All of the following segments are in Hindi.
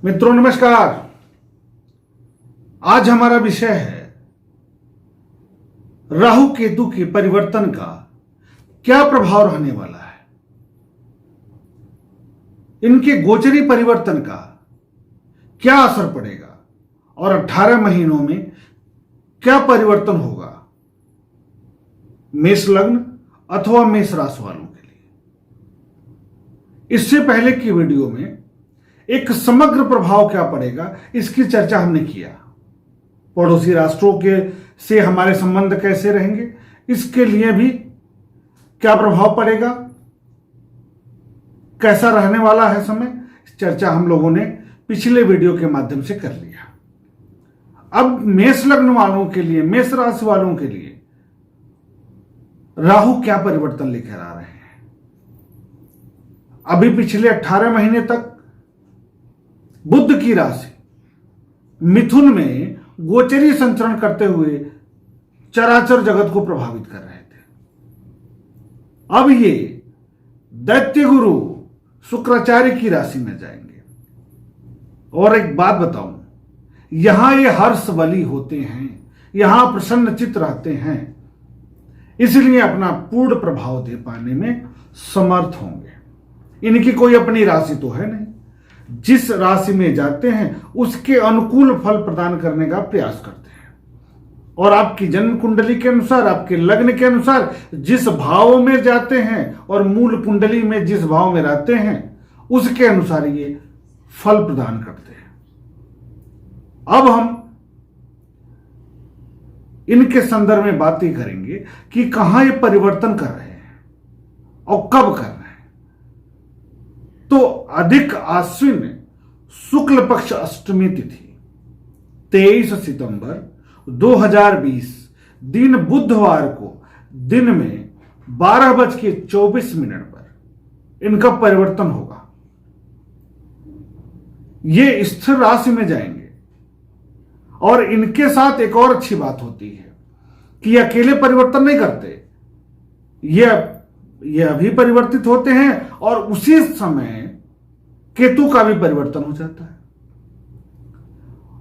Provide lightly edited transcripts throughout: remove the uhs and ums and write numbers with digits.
मित्रों नमस्कार। आज हमारा विषय है राहु केतु के परिवर्तन का क्या प्रभाव रहने वाला है, इनके गोचरी परिवर्तन का क्या असर पड़ेगा और 18 महीनों में क्या परिवर्तन होगा मेष लग्न अथवा मेष राशि वालों के लिए। इससे पहले की वीडियो में एक समग्र प्रभाव क्या पड़ेगा इसकी चर्चा हमने किया। पड़ोसी राष्ट्रों के से हमारे संबंध कैसे रहेंगे, इसके लिए भी क्या प्रभाव पड़ेगा, कैसा रहने वाला है समय, चर्चा हम लोगों ने पिछले वीडियो के माध्यम से कर लिया। अब मेष लग्न वालों के लिए, मेष राशि वालों के लिए राहु क्या परिवर्तन लेकर आ रहे हैं। अभी पिछले 18 महीने तक बुध की राशि मिथुन में गोचरी संचरण करते हुए चराचर जगत को प्रभावित कर रहे थे। अब ये दैत्य गुरु शुक्राचार्य की राशि में जाएंगे। और एक बात बताऊं, यहां ये हर्ष बली होते हैं, यहां प्रसन्न चित्त रहते हैं, इसलिए अपना पूर्ण प्रभाव दे पाने में समर्थ होंगे। इनकी कोई अपनी राशि तो है नहीं, जिस राशि में जाते हैं उसके अनुकूल फल प्रदान करने का प्रयास करते हैं। और आपकी जन्म कुंडली के अनुसार, आपके लग्न के अनुसार जिस भाव में जाते हैं और मूल कुंडली में जिस भाव में रहते हैं उसके अनुसार ये फल प्रदान करते हैं। अब हम इनके संदर्भ में बातें करेंगे कि कहां ये परिवर्तन कर रहे हैं और कब कर रहे हैं। तो अधिक आश्विन शुक्ल पक्ष अष्टमी तिथि 23 सितंबर 2020 दिन बुधवार को दिन में 12:24 पर इनका परिवर्तन होगा। ये स्थिर राशि में जाएंगे। और इनके साथ एक और अच्छी बात होती है कि ये अकेले परिवर्तन नहीं करते, ये अभी परिवर्तित होते हैं और उसी समय केतु का भी परिवर्तन हो जाता है।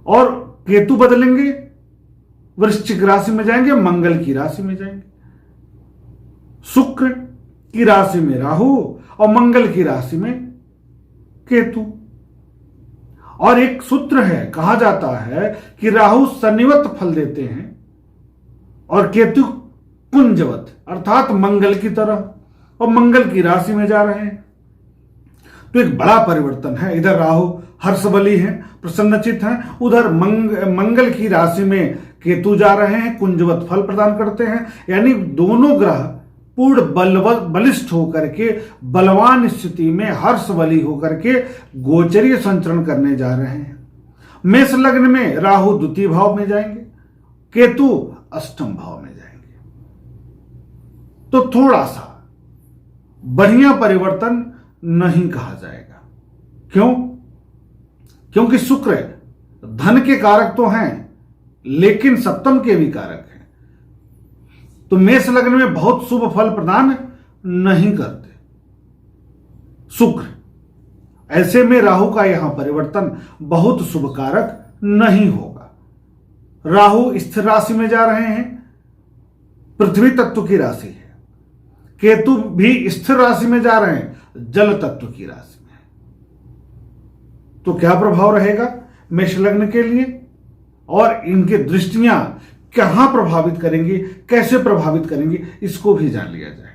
और केतु बदलेंगे, वृश्चिक राशि में जाएंगे, मंगल की राशि में जाएंगे। शुक्र की राशि में राहु और मंगल की राशि में केतु। और एक सूत्र है, कहा जाता है कि राहु शनिवत फल देते हैं और केतु कुंजवत अर्थात मंगल की तरह, और मंगल की राशि में जा रहे हैं। तो एक बड़ा परिवर्तन है। इधर राहु हर्षबली हैं, प्रसन्नचित हैं, उधर मंगल की राशि में केतु जा रहे हैं, कुंजवत फल प्रदान करते हैं। यानी दोनों ग्रह पूर्ण बलिष्ठ होकर के, बलवान स्थिति में हर्षबली होकर के गोचरीय संचरण करने जा रहे हैं। मेष लग्न में राहु द्वितीय भाव में जाएंगे, केतु अष्टम भाव में जाएंगे। तो थोड़ा सा बढ़िया परिवर्तन नहीं कहा जाएगा। क्यों? क्योंकि शुक्र धन के कारक तो हैं लेकिन सप्तम के भी कारक हैं। तो मेष लग्न में बहुत शुभ फल प्रदान नहीं करते शुक्र। ऐसे में राहु का यहां परिवर्तन बहुत शुभ कारक नहीं होगा। राहु स्थिर राशि में जा रहे हैं, पृथ्वी तत्व की राशि है। केतु भी स्थिर राशि में जा रहे हैं, जल तत्व की राशि में। तो क्या प्रभाव रहेगा मेष लग्न के लिए और इनके दृष्टियां कहां प्रभावित करेंगी, कैसे प्रभावित करेंगी, इसको भी जान लिया जाए।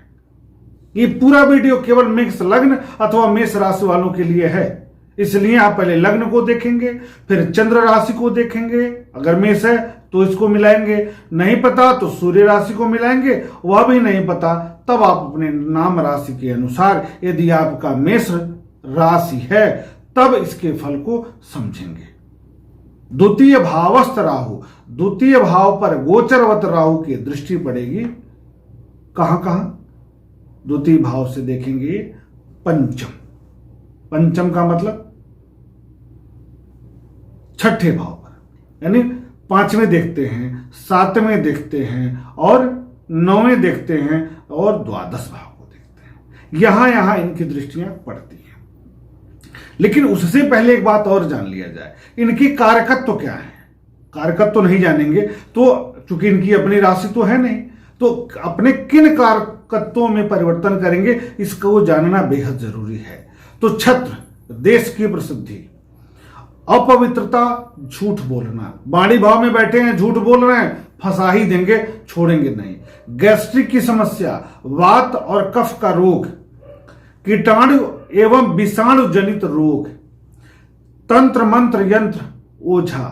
ये पूरा वीडियो केवल मेष लग्न अथवा मेष राशि वालों के लिए है, इसलिए आप पहले लग्न को देखेंगे, फिर चंद्र राशि को देखेंगे। अगर मेष है तो इसको मिलाएंगे, नहीं पता तो सूर्य राशि को मिलाएंगे, वह भी नहीं पता तब आप अपने नाम राशि के अनुसार, यदि आपका मेष राशि है तब इसके फल को समझेंगे। द्वितीय भावस्थ राहु, द्वितीय भाव पर गोचरवत राहु की दृष्टि पड़ेगी। कहां कहां? द्वितीय भाव से देखेंगे पंचम, पंचम का मतलब छठे भाव पर, यानी पांचवें देखते हैं, सातवें देखते हैं और नौवें देखते हैं और द्वादश भाव को देखते हैं। यहां इनकी दृष्टियां पड़ती हैं। लेकिन उससे पहले एक बात और जान लिया जाए, इनकी कारकत्व तो क्या है। कारकत्व तो नहीं जानेंगे तो, चूंकि इनकी अपनी राशि तो है नहीं, तो अपने किन कारकत्वों में परिवर्तन करेंगे इसको जानना बेहद जरूरी है। तो छत्र, देश की प्रसिद्धि, अपवित्रता, झूठ बोलना, वाणी भाव में बैठे हैं, झूठ बोल रहे हैं, फंसा ही देंगे, छोड़ेंगे नहीं। गैस्ट्रिक की समस्या, वात और कफ का रोग, कीटाणु एवं विषाणु जनित रोग, तंत्र मंत्र यंत्र ओझा,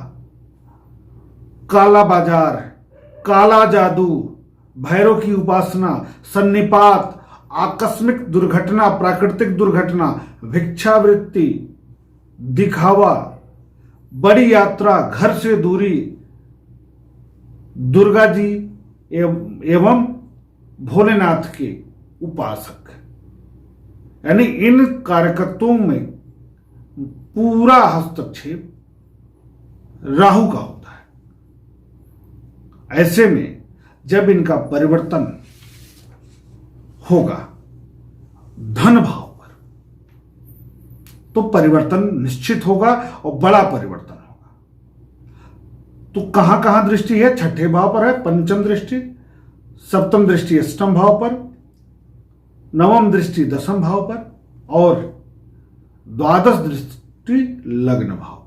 काला बाजार, काला जादू, भैरव की उपासना, सन्निपात, आकस्मिक दुर्घटना, प्राकृतिक दुर्घटना, भिक्षावृत्ति, दिखावा, बड़ी यात्रा, घर से दूरी, दुर्गा जी एवं भोलेनाथ के उपासक, यानी इन कारकत्वों में पूरा हस्तक्षेप राहु का होता है। ऐसे में जब इनका परिवर्तन होगा धन भाव पर, तो परिवर्तन निश्चित होगा और बड़ा परिवर्तन होगा। तो कहां कहां दृष्टि है? छठे भाव पर है पंचम दृष्टि, सप्तम दृष्टि अष्टम भाव पर, नवम दृष्टि दसम भाव पर और द्वादश दृष्टि लग्न भाव पर।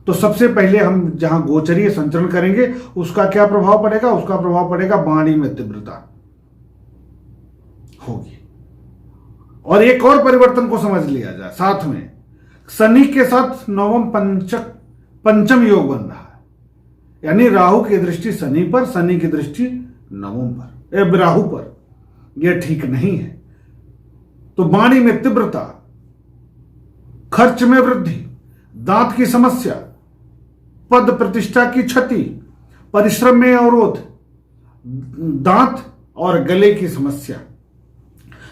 तो सबसे पहले हम जहां गोचरीय संचरण करेंगे उसका क्या प्रभाव पड़ेगा? उसका प्रभाव पड़ेगा वाणी में तीव्रता होगी। और एक और परिवर्तन को समझ लिया जाए साथ में, शनि के साथ नवम पंचम योग बन रहा है, यानी राहु की दृष्टि शनि पर, शनि की दृष्टि नवम पर, राहु पर। यह ठीक नहीं है। तो वाणी में तीव्रता, खर्च में वृद्धि, दांत की समस्या, पद प्रतिष्ठा की क्षति, परिश्रम में अवरोध, दांत और गले की समस्या।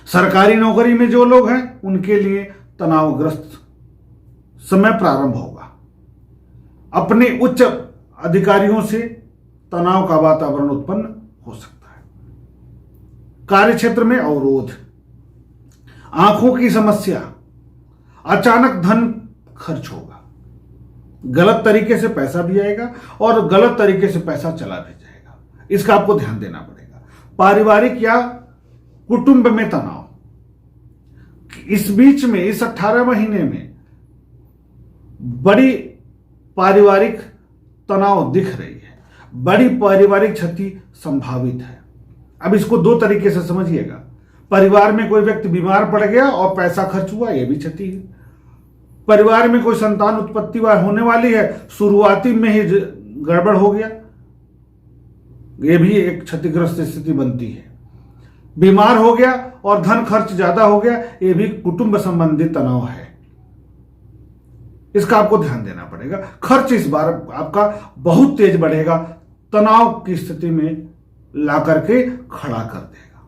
सरकारी नौकरी में जो लोग हैं उनके लिए तनावग्रस्त समय प्रारंभ होगा। अपने उच्च अधिकारियों से तनाव का वातावरण उत्पन्न हो सकता है। कार्य क्षेत्र में अवरोध, आंखों की समस्या, अचानक धन खर्च होगा, गलत तरीके से पैसा भी आएगा और गलत तरीके से पैसा चला भी जाएगा। इसका आपको ध्यान देना पड़ेगा। पारिवारिक या कुटुंब में तनाव, इस बीच में इस 18 महीने में बड़ी पारिवारिक तनाव दिख रही है, बड़ी पारिवारिक क्षति संभावित है। अब इसको दो तरीके से समझिएगा। परिवार में कोई व्यक्ति बीमार पड़ गया और पैसा खर्च हुआ, यह भी क्षति है। परिवार में कोई संतान उत्पत्ति होने वाली है, शुरुआती में ही गड़बड़ हो गया, यह भी एक क्षतिग्रस्त स्थिति बनती है। बीमार हो गया और धन खर्च ज्यादा हो गया, यह भी कुटुंब संबंधी तनाव है। इसका आपको ध्यान देना पड़ेगा। खर्च इस बार आपका बहुत तेज बढ़ेगा, तनाव की स्थिति में ला करके खड़ा कर देगा।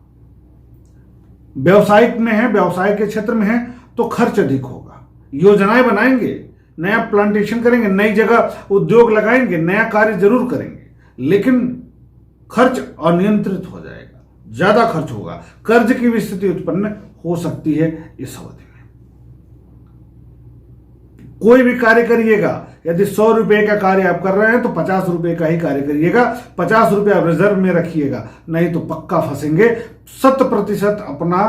व्यवसायिक में है, व्यवसाय के क्षेत्र में है तो खर्च अधिक होगा। योजनाएं बनाएंगे, नया प्लांटेशन करेंगे, नई जगह उद्योग लगाएंगे, नया कार्य जरूर करेंगे, लेकिन खर्च अनियंत्रित हो जाएगा, ज्यादा खर्च होगा। कर्ज की भी स्थिति उत्पन्न हो सकती है इस अवधि में। कोई भी कार्य करिएगा, यदि 100 रुपए का कार्य आप कर रहे हैं तो 50 रुपए का ही कार्य करिएगा, 50 रुपए आप रिजर्व में रखिएगा, नहीं तो पक्का फंसेंगे। 100% अपना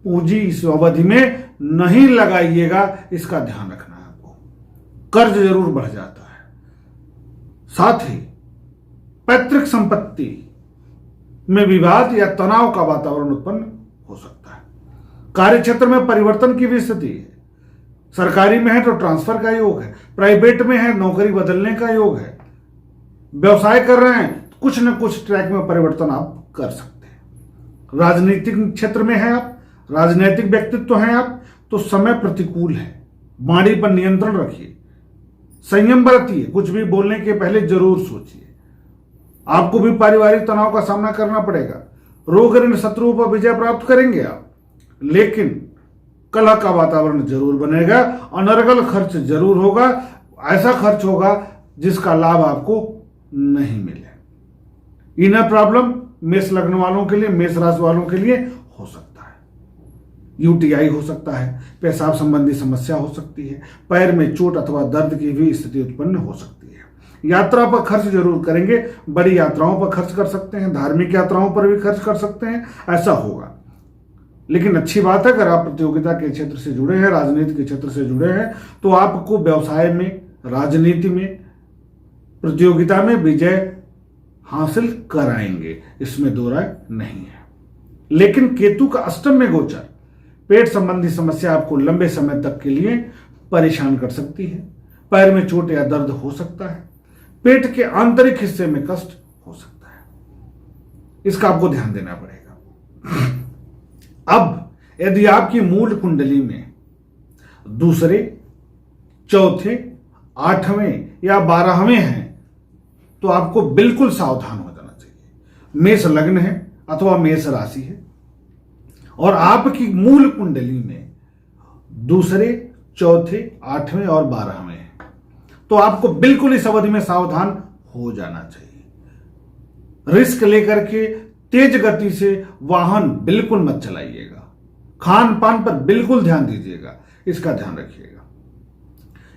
पूंजी इस अवधि में नहीं लगाइएगा, इसका ध्यान रखना है आपको। कर्ज जरूर बढ़ जाता है। साथ ही पैतृक संपत्ति में विवाद या तनाव का वातावरण उत्पन्न हो सकता है। कार्य क्षेत्र में परिवर्तन की भी स्थिति है। सरकारी में है तो ट्रांसफर का योग है, प्राइवेट में है नौकरी बदलने का योग है, व्यवसाय कर रहे हैं कुछ न कुछ ट्रैक में परिवर्तन आप कर सकते हैं। राजनीतिक क्षेत्र में है आप, राजनीतिक व्यक्तित्व हैं आप, तो समय प्रतिकूल है। वाणी पर नियंत्रण रखिए, संयम बरतिए, कुछ भी बोलने के पहले जरूर सोचिए। आपको भी पारिवारिक तनाव का सामना करना पड़ेगा। रोग ऋण शत्रुओं पर विजय प्राप्त करेंगे आप, लेकिन कलह का वातावरण जरूर बनेगा। अनर्गल खर्च जरूर होगा, ऐसा खर्च होगा जिसका लाभ आपको नहीं मिले। इनर प्रॉब्लम मेष लग्न वालों के लिए, मेष राशि वालों के लिए हो सकता है। यूटीआई हो सकता है, पेशाब संबंधी समस्या हो सकती है, पैर में चोट अथवा दर्द की भी स्थिति उत्पन्न हो सकती है। यात्रा पर खर्च जरूर करेंगे, बड़ी यात्राओं पर खर्च कर सकते हैं, धार्मिक यात्राओं पर भी खर्च कर सकते हैं, ऐसा होगा। लेकिन अच्छी बात है, अगर आप प्रतियोगिता के क्षेत्र से जुड़े हैं, राजनीति के क्षेत्र से जुड़े हैं, तो आपको व्यवसाय में, राजनीति में, प्रतियोगिता में विजय हासिल कराएंगे, इसमें दो राय नहीं है। लेकिन केतु का अष्टम में गोचर पेट संबंधी समस्या आपको लंबे समय तक के लिए परेशान कर सकती है। पैर में चोट या दर्द हो सकता है, पेट के आंतरिक हिस्से में कष्ट हो सकता है, इसका आपको ध्यान देना पड़ेगा। अब यदि आपकी मूल कुंडली में दूसरे, चौथे, 8वें या 12वें हैं तो आपको बिल्कुल सावधान हो जाना चाहिए। मेष लग्न है अथवा मेष राशि है और आपकी मूल कुंडली में दूसरे, चौथे, 8वें और 12वें हैं तो आपको बिल्कुल इस अवधि में सावधान हो जाना चाहिए। रिस्क लेकर के तेज गति से वाहन बिल्कुल मत चलाइएगा। खान पान पर बिल्कुल ध्यान दीजिएगा, इसका ध्यान रखिएगा।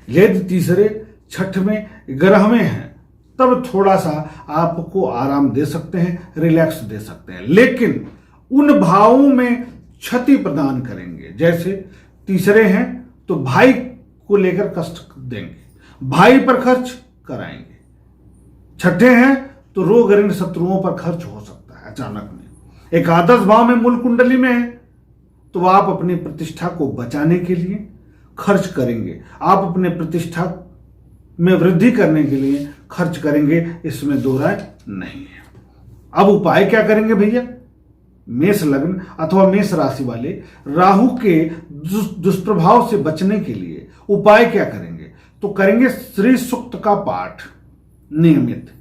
यदि तीसरे, छठवें, 11वें हैं तब थोड़ा सा आपको आराम दे सकते हैं, रिलैक्स दे सकते हैं, लेकिन उन भावों में क्षति प्रदान करेंगे। जैसे तीसरे हैं तो भाई को लेकर कष्ट देंगे, भाई पर खर्च कराएंगे। छठे हैं तो रोग ऋण शत्रुओं पर खर्च हो सकता है अचानक में। एकादश भाव में मूल कुंडली में है तो आप अपनी प्रतिष्ठा को बचाने के लिए खर्च करेंगे, आप अपने प्रतिष्ठा में वृद्धि करने के लिए खर्च करेंगे, इसमें दो राय नहीं है। अब उपाय क्या करेंगे भैया? मेष लग्न अथवा मेष राशि वाले राहु के दुष्प्रभाव से बचने के लिए उपाय क्या करेंगे? तो करेंगे श्री सूक्त का पाठ नियमित।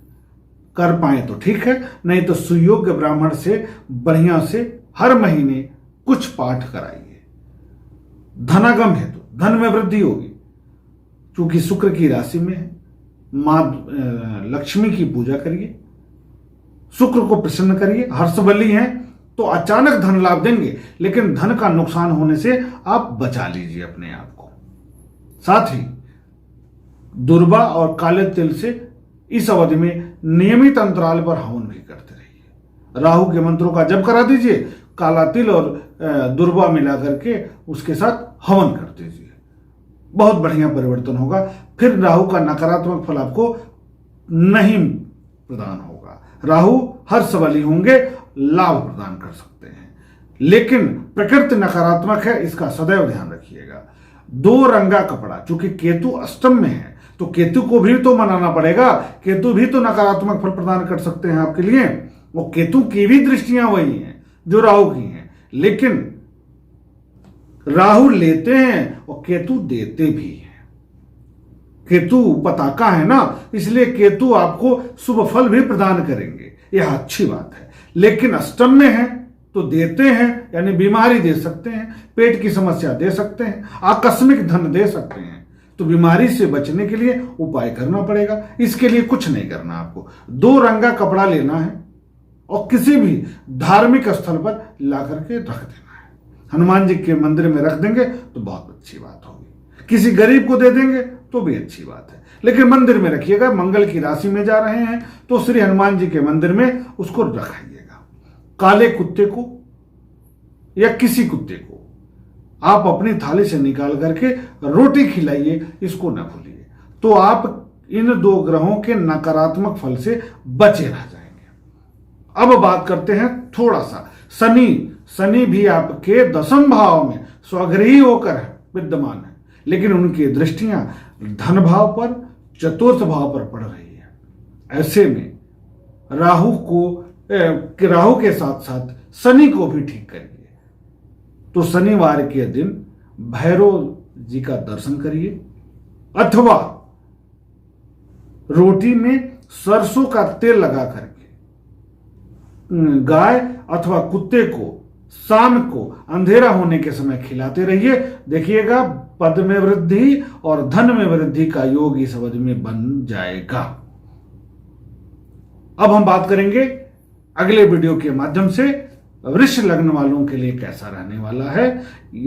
कर पाए तो ठीक है, नहीं तो सुयोग्य ब्राह्मण से बढ़िया से हर महीने कुछ पाठ कराइए। धनागम हेतु धन में वृद्धि होगी, क्योंकि शुक्र की राशि में है। मां लक्ष्मी की पूजा करिए, शुक्र को प्रसन्न करिए। हर्षबली हैं तो अचानक धन लाभ देंगे, लेकिन धन का नुकसान होने से आप बचा लीजिए अपने आप को। साथ ही दुर्वा और काले तिल से इस अवधि में नियमित अंतराल पर हवन भी करते रहिए। राहु के मंत्रों का जप करा दीजिए, काला तिल और दुर्वा मिला करके उसके साथ हवन कर दीजिए, बहुत बढ़िया परिवर्तन होगा। फिर राहु का नकारात्मक फल आपको नहीं प्रदान होगा। राहु हर्षबली होंगे, लाभ प्रदान कर सकते हैं, लेकिन प्रकृति नकारात्मक है, इसका सदैव ध्यान रखिएगा। 2 रंगा कपड़ा, चूंकि केतु अष्टम में है तो केतु को भी तो मनाना पड़ेगा, केतु भी तो नकारात्मक फल प्रदान कर सकते हैं आपके लिए। वो केतु की भी दृष्टियां वही हैं जो राहु की हैं, लेकिन राहु लेते हैं और केतु देते भी हैं। केतु पताका है ना, इसलिए केतु आपको शुभ फल भी प्रदान करेंगे, यह अच्छी बात है। लेकिन अष्टम में है तो देते हैं, यानी बीमारी दे सकते हैं, पेट की समस्या दे सकते हैं, आकस्मिक धन दे सकते हैं। तो बीमारी से बचने के लिए उपाय करना पड़ेगा। इसके लिए कुछ नहीं करना, आपको 2 रंगा कपड़ा लेना है और किसी भी धार्मिक स्थल पर ला करके रख देना है। हनुमान जी के मंदिर में रख देंगे तो बहुत अच्छी बात होगी, किसी गरीब को दे देंगे तो भी अच्छी बात है, लेकिन मंदिर में रखिएगा। मंगल की राशि में जा रहे हैं तो श्री हनुमान जी के मंदिर में उसको रखाइएगा। काले कुत्ते को या किसी कुत्ते को आप अपनी थाली से निकाल करके रोटी खिलाइए, इसको ना भूलिए, तो आप इन 2 ग्रहों के नकारात्मक फल से बचे रह जाएंगे। अब बात करते हैं थोड़ा सा शनि भी आपके 10वें भाव में स्वगृही होकर विद्यमान है, लेकिन उनकी दृष्टियां धन भाव पर, चतुर्थ भाव पर पड़ रही है। ऐसे में राहु के साथ साथ शनि को भी ठीक करिए। तो शनिवार के दिन भैरव जी का दर्शन करिए, अथवा रोटी में सरसों का तेल लगा करके गाय अथवा कुत्ते को शाम को अंधेरा होने के समय खिलाते रहिए। देखिएगा पद में वृद्धि और धन में वृद्धि का योग इस अवधि में बन जाएगा। अब हम बात करेंगे अगले वीडियो के माध्यम से वृष लग्न वालों के लिए कैसा रहने वाला है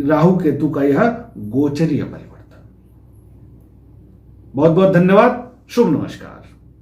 राहु केतु का यह गोचरीय परिवर्तन। बहुत बहुत धन्यवाद। शुभ नमस्कार।